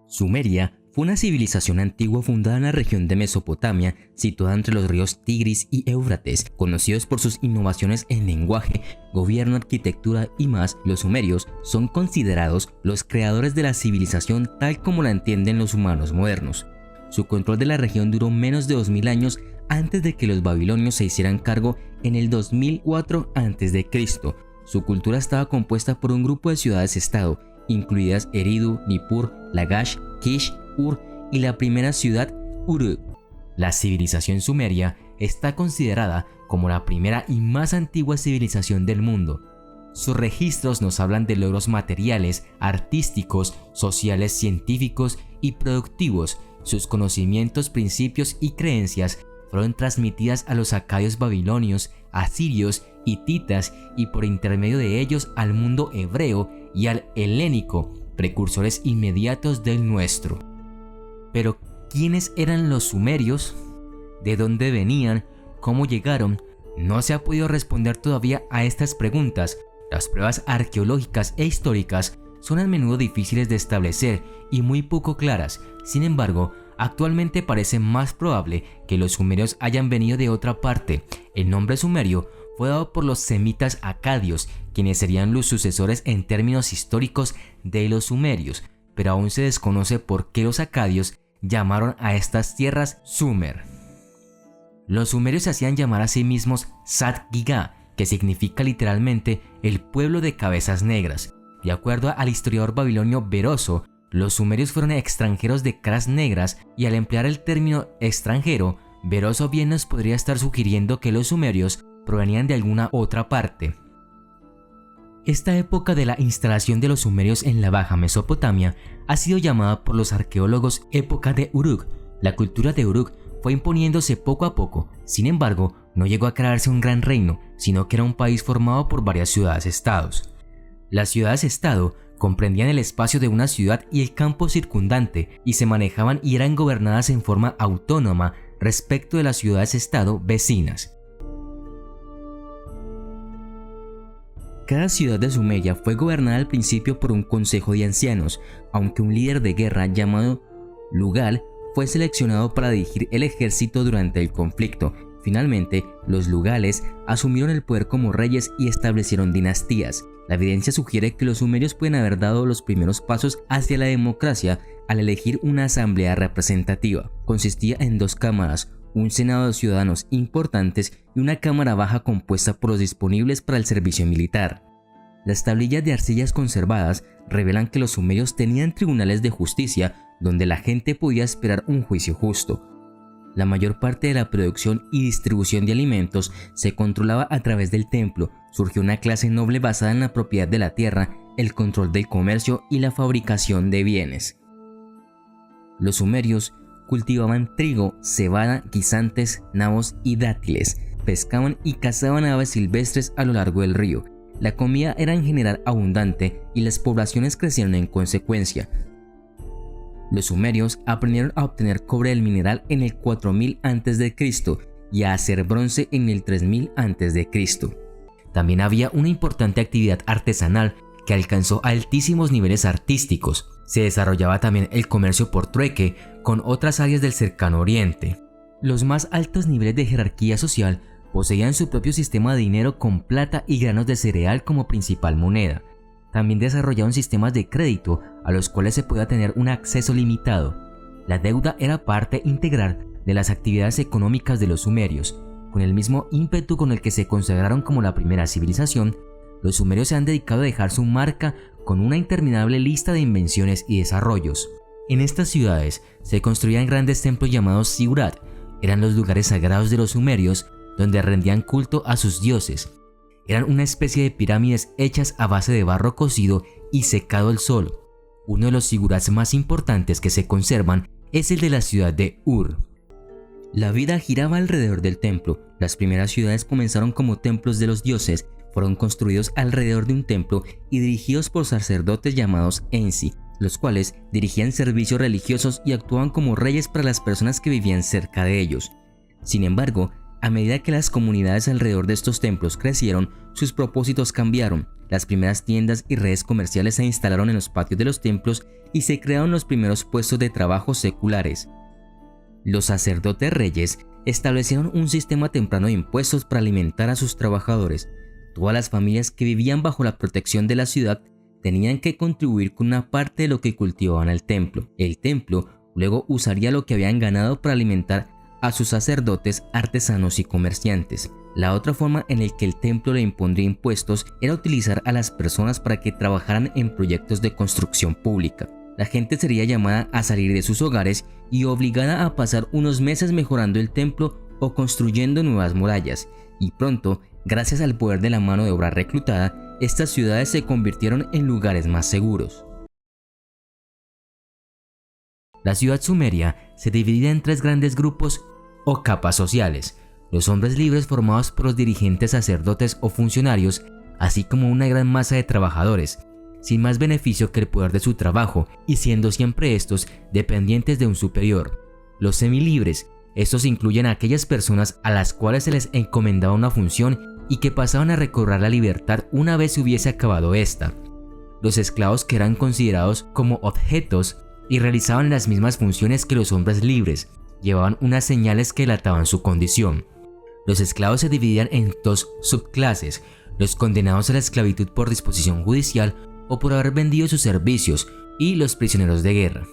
Sumeria fue una civilización antigua fundada en la región de Mesopotamia, situada entre los ríos Tigris y Éufrates. Conocidos por sus innovaciones en lenguaje, gobierno, arquitectura y más, los sumerios son considerados los creadores de la civilización tal como la entienden los humanos modernos. Su control de la región duró menos de 2000 años antes de que los babilonios se hicieran cargo en el 2004 a.C. Su cultura estaba compuesta por un grupo de ciudades-estado, incluidas Eridu, Nippur, Lagash, Kish, Ur y la primera ciudad, Uruk. La civilización sumeria está considerada como la primera y más antigua civilización del mundo. Sus registros nos hablan de logros materiales, artísticos, sociales, científicos y productivos. Sus conocimientos, principios y creencias fueron transmitidas a los acadios babilonios, asirios, hititas y por intermedio de ellos al mundo hebreo y al helénico, precursores inmediatos del nuestro. Pero, ¿quiénes eran los sumerios? ¿De dónde venían? ¿Cómo llegaron? No se ha podido responder todavía a estas preguntas. Las pruebas arqueológicas e históricas son a menudo difíciles de establecer y muy poco claras. Sin embargo, actualmente parece más probable que los sumerios hayan venido de otra parte. El nombre sumerio fue dado por los semitas acadios, quienes serían los sucesores en términos históricos de los sumerios, pero aún se desconoce por qué los acadios llamaron a estas tierras Sumer. Los sumerios se hacían llamar a sí mismos Sat-Giga, que significa literalmente el pueblo de cabezas negras. De acuerdo al historiador babilonio Beroso, los sumerios fueron extranjeros de caras negras, y al emplear el término extranjero, Beroso bien nos podría estar sugiriendo que los sumerios provenían de alguna otra parte. Esta época de la instalación de los sumerios en la Baja Mesopotamia ha sido llamada por los arqueólogos época de Uruk. La cultura de Uruk fue imponiéndose poco a poco. Sin embargo, no llegó a crearse un gran reino, sino que era un país formado por varias ciudades-estados. Las ciudades-estado comprendían el espacio de una ciudad y el campo circundante, y se manejaban y eran gobernadas en forma autónoma respecto de las ciudades-estado vecinas. Cada ciudad de Sumeria fue gobernada al principio por un consejo de ancianos, aunque un líder de guerra llamado Lugal fue seleccionado para dirigir el ejército durante el conflicto. Finalmente, los Lugales asumieron el poder como reyes y establecieron dinastías. La evidencia sugiere que los sumerios pueden haber dado los primeros pasos hacia la democracia al elegir una asamblea representativa. Consistía en 2 cámaras, un senado de ciudadanos importantes y una cámara baja compuesta por los disponibles para el servicio militar. Las tablillas de arcillas conservadas revelan que los sumerios tenían tribunales de justicia donde la gente podía esperar un juicio justo. La mayor parte de la producción y distribución de alimentos se controlaba a través del templo. Surgió una clase noble basada en la propiedad de la tierra, el control del comercio y la fabricación de bienes. Los sumerios cultivaban trigo, cebada, guisantes, nabos y dátiles. Pescaban y cazaban aves silvestres a lo largo del río. La comida era en general abundante y las poblaciones crecieron en consecuencia. Los sumerios aprendieron a obtener cobre del mineral en el 4000 a.C. y a hacer bronce en el 3000 a.C. También había una importante actividad artesanal que alcanzó altísimos niveles artísticos. Se desarrollaba también el comercio por trueque con otras áreas del cercano oriente. Los más altos niveles de jerarquía social poseían su propio sistema de dinero con plata y granos de cereal como principal moneda. También desarrollaron sistemas de crédito a los cuales se podía tener un acceso limitado. La deuda era parte integral de las actividades económicas de los sumerios. Con el mismo ímpetu con el que se consagraron como la primera civilización, los sumerios se han dedicado a dejar su marca con una interminable lista de invenciones y desarrollos. En estas ciudades se construían grandes templos llamados Zigurat. Eran los lugares sagrados de los sumerios donde rendían culto a sus dioses. Eran una especie de pirámides hechas a base de barro cocido y secado al sol. Uno de los zigurats más importantes que se conservan es el de la ciudad de Ur. La vida giraba alrededor del templo. Las primeras ciudades comenzaron como templos de los dioses, fueron construidos alrededor de un templo y dirigidos por sacerdotes llamados Ensi, los cuales dirigían servicios religiosos y actuaban como reyes para las personas que vivían cerca de ellos. Sin embargo, A medida que las comunidades alrededor de estos templos crecieron, sus propósitos cambiaron. Las primeras tiendas y redes comerciales se instalaron en los patios de los templos y se crearon los primeros puestos de trabajo seculares. Los sacerdotes reyes establecieron un sistema temprano de impuestos para alimentar a sus trabajadores. Todas las familias que vivían bajo la protección de la ciudad tenían que contribuir con una parte de lo que cultivaban al templo. El templo luego usaría lo que habían ganado para alimentar a sus sacerdotes, artesanos y comerciantes. La otra forma en la que el templo le impondría impuestos era utilizar a las personas para que trabajaran en proyectos de construcción pública. La gente sería llamada a salir de sus hogares y obligada a pasar unos meses mejorando el templo o construyendo nuevas murallas, y pronto, gracias al poder de la mano de obra reclutada, estas ciudades se convirtieron en lugares más seguros. La ciudad sumeria se dividía en 3 grandes grupos o capas sociales: los hombres libres formados por los dirigentes, sacerdotes o funcionarios, así como una gran masa de trabajadores, sin más beneficio que el poder de su trabajo y siendo siempre estos dependientes de un superior. Los semilibres, estos incluyen a aquellas personas a las cuales se les encomendaba una función y que pasaban a recobrar la libertad una vez se hubiese acabado esta. Los esclavos, que eran considerados como objetos y realizaban las mismas funciones que los hombres libres, llevaban unas señales que delataban su condición. Los esclavos se dividían en 2 subclases: los condenados a la esclavitud por disposición judicial o por haber vendido sus servicios, y los prisioneros de guerra.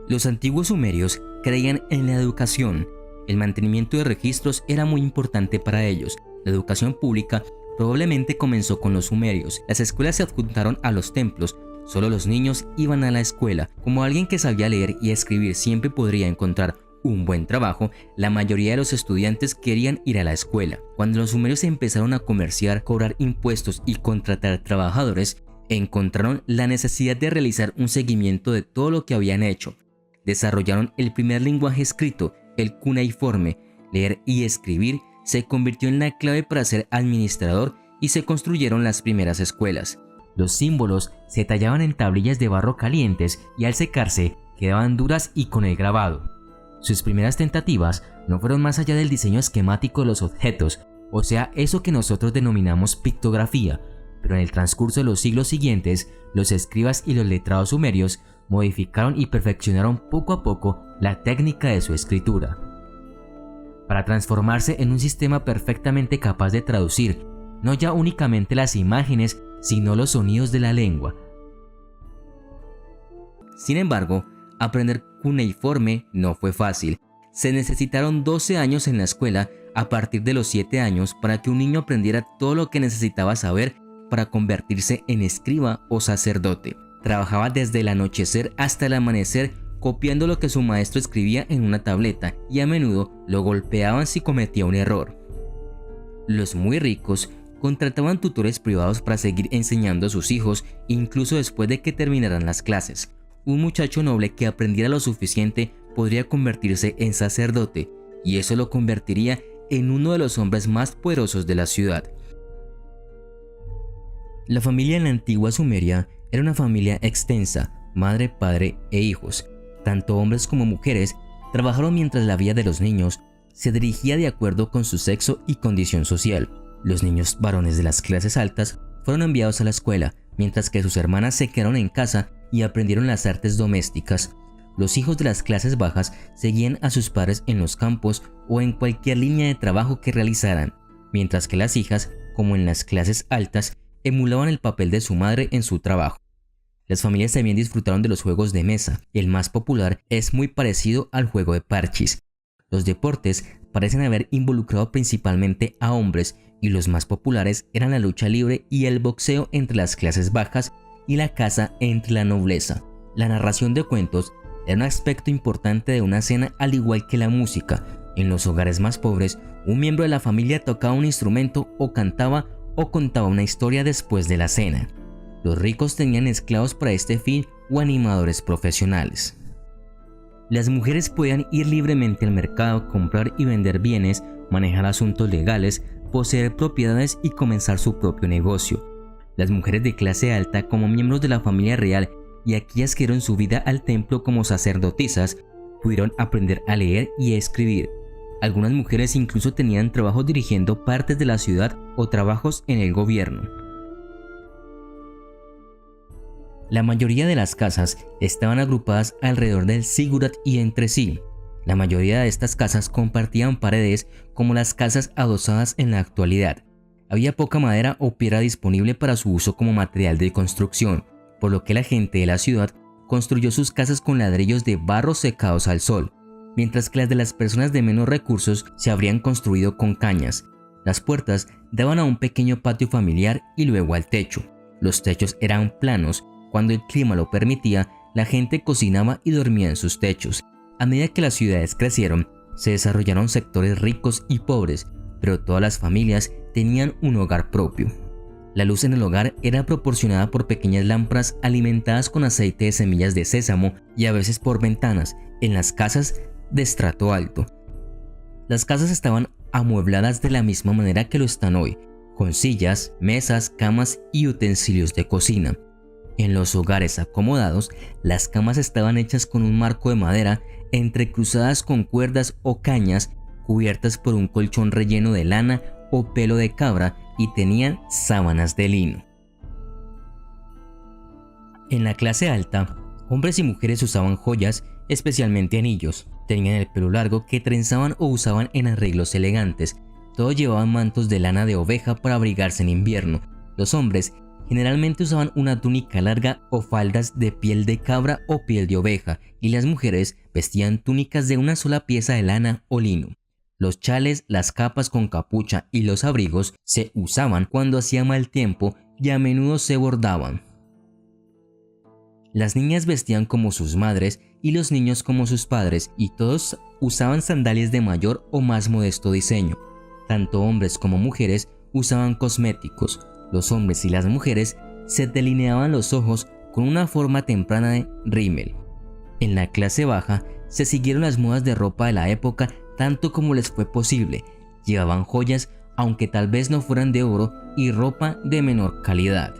Los antiguos sumerios creían en la educación. El mantenimiento de registros era muy importante para ellos. La educación pública probablemente comenzó con los sumerios. Las escuelas se adjuntaron a los templos. Solo los niños iban a la escuela. Como alguien que sabía leer y escribir siempre podría encontrar un buen trabajo, la mayoría de los estudiantes querían ir a la escuela. Cuando los sumerios empezaron a comerciar, cobrar impuestos y contratar trabajadores, encontraron la necesidad de realizar un seguimiento de todo lo que habían hecho. Desarrollaron el primer lenguaje escrito, el cuneiforme. Leer y escribir se convirtió en la clave para ser administrador y se construyeron las primeras escuelas. Los símbolos se tallaban en tablillas de barro calientes y al secarse quedaban duras y con el grabado. Sus primeras tentativas no fueron más allá del diseño esquemático de los objetos, o sea, eso que nosotros denominamos pictografía, pero en el transcurso de los siglos siguientes, los escribas y los letrados sumerios modificaron y perfeccionaron poco a poco la técnica de su escritura, para transformarse en un sistema perfectamente capaz de traducir no ya únicamente las imágenes, sino los sonidos de la lengua. Sin embargo, aprender cuneiforme no fue fácil. Se necesitaron 12 años en la escuela a partir de los 7 años para que un niño aprendiera todo lo que necesitaba saber para convertirse en escriba o sacerdote. Trabajaba desde el anochecer hasta el amanecer copiando lo que su maestro escribía en una tableta y a menudo lo golpeaban si cometía un error. Los muy ricos contrataban tutores privados para seguir enseñando a sus hijos incluso después de que terminaran las clases. Un muchacho noble que aprendiera lo suficiente podría convertirse en sacerdote, y eso lo convertiría en uno de los hombres más poderosos de la ciudad. La familia en la antigua Sumeria era una familia extensa: madre, padre e hijos. Tanto hombres como mujeres trabajaron mientras la vida de los niños se dirigía de acuerdo con su sexo y condición social. Los niños varones de las clases altas fueron enviados a la escuela, mientras que sus hermanas se quedaron en casa y aprendieron las artes domésticas. Los hijos de las clases bajas seguían a sus padres en los campos o en cualquier línea de trabajo que realizaran, mientras que las hijas, como en las clases altas, emulaban el papel de su madre en su trabajo. Las familias también disfrutaron de los juegos de mesa. El más popular es muy parecido al juego de parchís. Los deportes parecen haber involucrado principalmente a hombres, y los más populares eran la lucha libre y el boxeo entre las clases bajas y la caza entre la nobleza. La narración de cuentos era un aspecto importante de una cena, al igual que la música. En los hogares más pobres, un miembro de la familia tocaba un instrumento o cantaba o contaba una historia después de la cena. Los ricos tenían esclavos para este fin o animadores profesionales. Las mujeres podían ir libremente al mercado, comprar y vender bienes, manejar asuntos legales, poseer propiedades y comenzar su propio negocio. Las mujeres de clase alta, como miembros de la familia real, y aquellas que dieron su vida al templo como sacerdotisas, pudieron aprender a leer y a escribir. Algunas mujeres incluso tenían trabajos dirigiendo partes de la ciudad o trabajos en el gobierno. La mayoría de las casas estaban agrupadas alrededor del zigurat y entre sí. La mayoría de estas casas compartían paredes como las casas adosadas en la actualidad. Había poca madera o piedra disponible para su uso como material de construcción, por lo que la gente de la ciudad construyó sus casas con ladrillos de barro secados al sol, mientras que las de las personas de menos recursos se habrían construido con cañas. Las puertas daban a un pequeño patio familiar y luego al techo. Los techos eran planos. Cuando el clima lo permitía, la gente cocinaba y dormía en sus techos. A medida que las ciudades crecieron, se desarrollaron sectores ricos y pobres, pero todas las familias tenían un hogar propio. La luz en el hogar era proporcionada por pequeñas lámparas alimentadas con aceite de semillas de sésamo y a veces por ventanas en las casas de estrato alto. Las casas estaban amuebladas de la misma manera que lo están hoy, con sillas, mesas, camas y utensilios de cocina. En los hogares acomodados, las camas estaban hechas con un marco de madera entrecruzadas con cuerdas o cañas, cubiertas por un colchón relleno de lana o pelo de cabra y tenían sábanas de lino. En la clase alta, hombres y mujeres usaban joyas, especialmente anillos. Tenían el pelo largo que trenzaban o usaban en arreglos elegantes. Todos llevaban mantos de lana de oveja para abrigarse en invierno. Los hombres generalmente usaban una túnica larga o faldas de piel de cabra o piel de oveja, y las mujeres vestían túnicas de una sola pieza de lana o lino. Los chales, las capas con capucha y los abrigos se usaban cuando hacía mal tiempo y a menudo se bordaban. Las niñas vestían como sus madres y los niños como sus padres, y todos usaban sandalias de mayor o más modesto diseño. Tanto hombres como mujeres usaban cosméticos. Los hombres y las mujeres se delineaban los ojos con una forma temprana de rímel. En la clase baja se siguieron las modas de ropa de la época tanto como les fue posible. Llevaban joyas, aunque tal vez no fueran de oro, y ropa de menor calidad.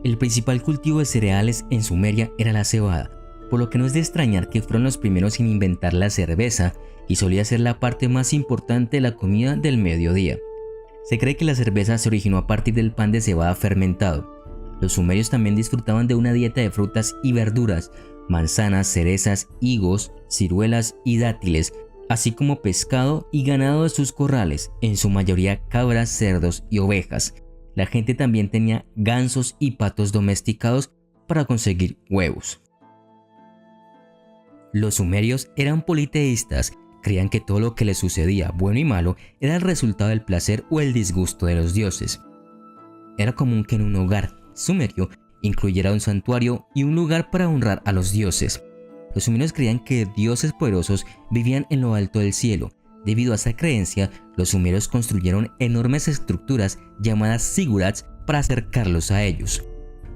El principal cultivo de cereales en Sumeria era la cebada, por lo que no es de extrañar que fueron los primeros en inventar la cerveza y solía ser la parte más importante de la comida del mediodía. Se cree que la cerveza se originó a partir del pan de cebada fermentado. Los sumerios también disfrutaban de una dieta de frutas y verduras, manzanas, cerezas, higos, ciruelas y dátiles, así como pescado y ganado de sus corrales, en su mayoría cabras, cerdos y ovejas. La gente también tenía gansos y patos domesticados para conseguir huevos. Los sumerios eran politeístas. Creían que todo lo que les sucedía, bueno y malo, era el resultado del placer o el disgusto de los dioses. Era común que en un hogar sumerio incluyera un santuario y un lugar para honrar a los dioses. Los sumerios creían que dioses poderosos vivían en lo alto del cielo. Debido a esa creencia, los sumerios construyeron enormes estructuras llamadas zigurats para acercarlos a ellos.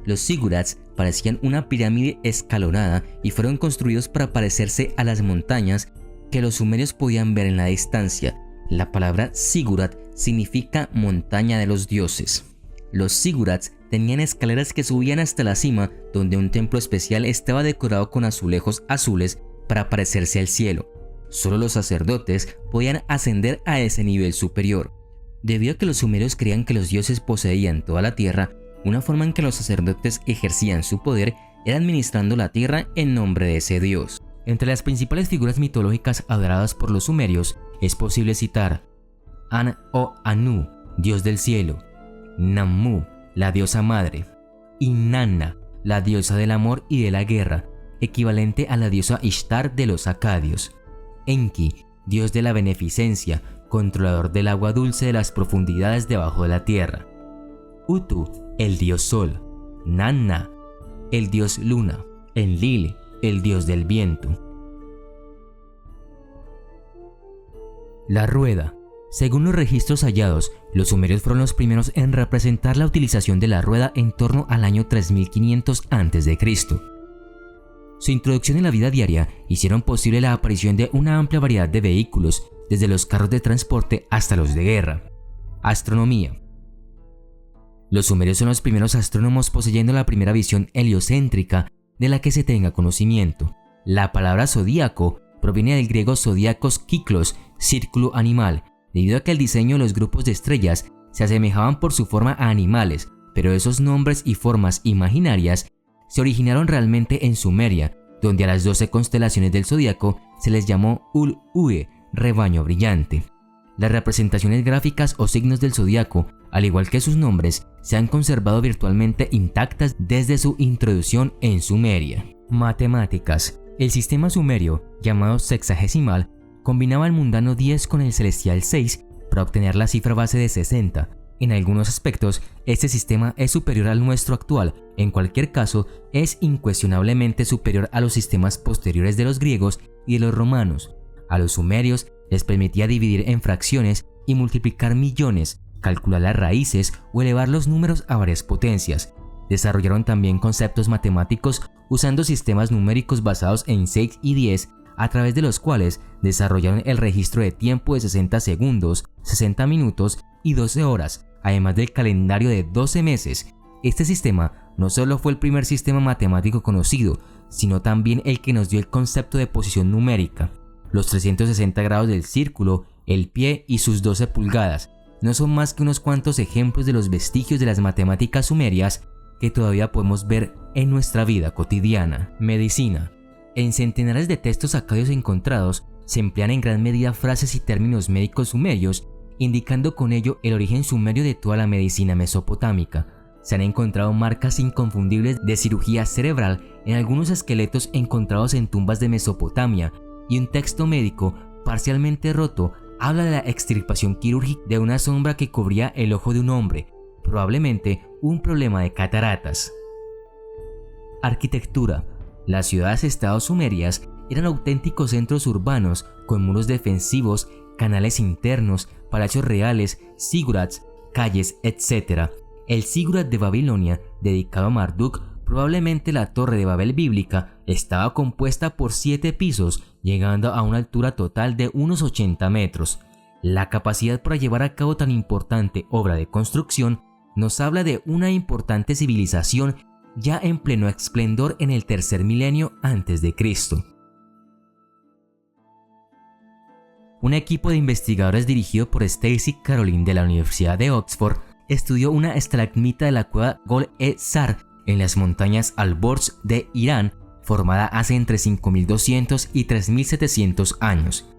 Los zigurats parecían una pirámide escalonada y fueron construidos para parecerse a las montañas que los sumerios podían ver en la distancia. La palabra zigurat significa montaña de los dioses. Los zigurats tenían escaleras que subían hasta la cima, donde un templo especial estaba decorado con azulejos azules para parecerse al cielo. Solo los sacerdotes podían ascender a ese nivel superior. Debido a que los sumerios creían que los dioses poseían toda la tierra, una forma en que los sacerdotes ejercían su poder era administrando la tierra en nombre de ese dios. Entre las principales figuras mitológicas adoradas por los sumerios es posible citar An o Anu, dios del cielo; Nammu, la diosa madre; Inanna, la diosa del amor y de la guerra, equivalente a la diosa Ishtar de los acadios; Enki, dios de la beneficencia, controlador del agua dulce de las profundidades debajo de la tierra; Utu, el dios sol; Nanna, el dios luna; Enlil, el dios del viento. La rueda. Según los registros hallados, los sumerios fueron los primeros en representar la utilización de la rueda en torno al año 3500 a.C. Su introducción en la vida diaria hicieron posible la aparición de una amplia variedad de vehículos, desde los carros de transporte hasta los de guerra. Astronomía. Los sumerios son los primeros astrónomos poseyendo la primera visión heliocéntrica de la que se tenga conocimiento. La palabra zodíaco proviene del griego zodiacos kiklos, círculo animal, debido a que el diseño de los grupos de estrellas se asemejaban por su forma a animales, pero esos nombres y formas imaginarias se originaron realmente en Sumeria, donde a las 12 constelaciones del zodiaco se les llamó Ul-Ue, rebaño brillante. Las representaciones gráficas o signos del zodiaco, al igual que sus nombres, se han conservado virtualmente intactas desde su introducción en Sumeria. Matemáticas. El sistema sumerio, llamado sexagesimal, combinaba el mundano 10 con el celestial 6 para obtener la cifra base de 60. En algunos aspectos, este sistema es superior al nuestro actual. En cualquier caso, es incuestionablemente superior a los sistemas posteriores de los griegos y de los romanos. A los sumerios les permitía dividir en fracciones y multiplicar millones, calcular las raíces o elevar los números a varias potencias. Desarrollaron también conceptos matemáticos usando sistemas numéricos basados en 6 y 10, a través de los cuales desarrollaron el registro de tiempo de 60 segundos, 60 minutos y 12 horas, además del calendario de 12 meses. Este sistema no solo fue el primer sistema matemático conocido, sino también el que nos dio el concepto de posición numérica. Los 360 grados del círculo, el pie y sus 12 pulgadas no son más que unos cuantos ejemplos de los vestigios de las matemáticas sumerias que todavía podemos ver en nuestra vida cotidiana. Medicina. En centenares de textos acadios encontrados se emplean en gran medida frases y términos médicos sumerios, indicando con ello el origen sumerio de toda la medicina mesopotámica. Se han encontrado marcas inconfundibles de cirugía cerebral en algunos esqueletos encontrados en tumbas de Mesopotamia, y un texto médico parcialmente roto habla de la extirpación quirúrgica de una sombra que cubría el ojo de un hombre, probablemente un problema de cataratas. Arquitectura. Las ciudades-estados sumerias eran auténticos centros urbanos con muros defensivos, canales internos, palacios reales, zigurats, calles, etc. El zigurat de Babilonia, dedicado a Marduk, probablemente la Torre de Babel bíblica, estaba compuesta por 7 pisos, llegando a una altura total de unos 80 metros. La capacidad para llevar a cabo tan importante obra de construcción nos habla de una importante civilización ya en pleno esplendor en el tercer milenio antes de Cristo. Un equipo de investigadores dirigido por Stacy Caroline de la Universidad de Oxford estudió una estalagmita de la cueva Gol-e-Zar en las montañas Alborz de Irán, formada hace entre 5200 y 3700 años.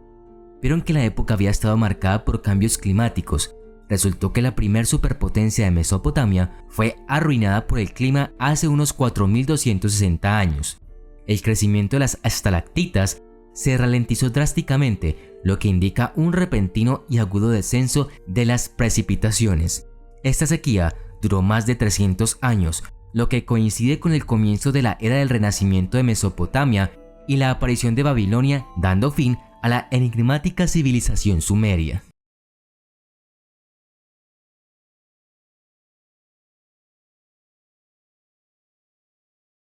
Vieron que la época había estado marcada por cambios climáticos. Resultó que la primer superpotencia de Mesopotamia fue arruinada por el clima hace unos 4260 años. El crecimiento de las estalactitas se ralentizó drásticamente, lo que indica un repentino y agudo descenso de las precipitaciones. Esta sequía duró más de 300 años, lo que coincide con el comienzo de la era del renacimiento de Mesopotamia y la aparición de Babilonia, dando fin a la enigmática civilización sumeria.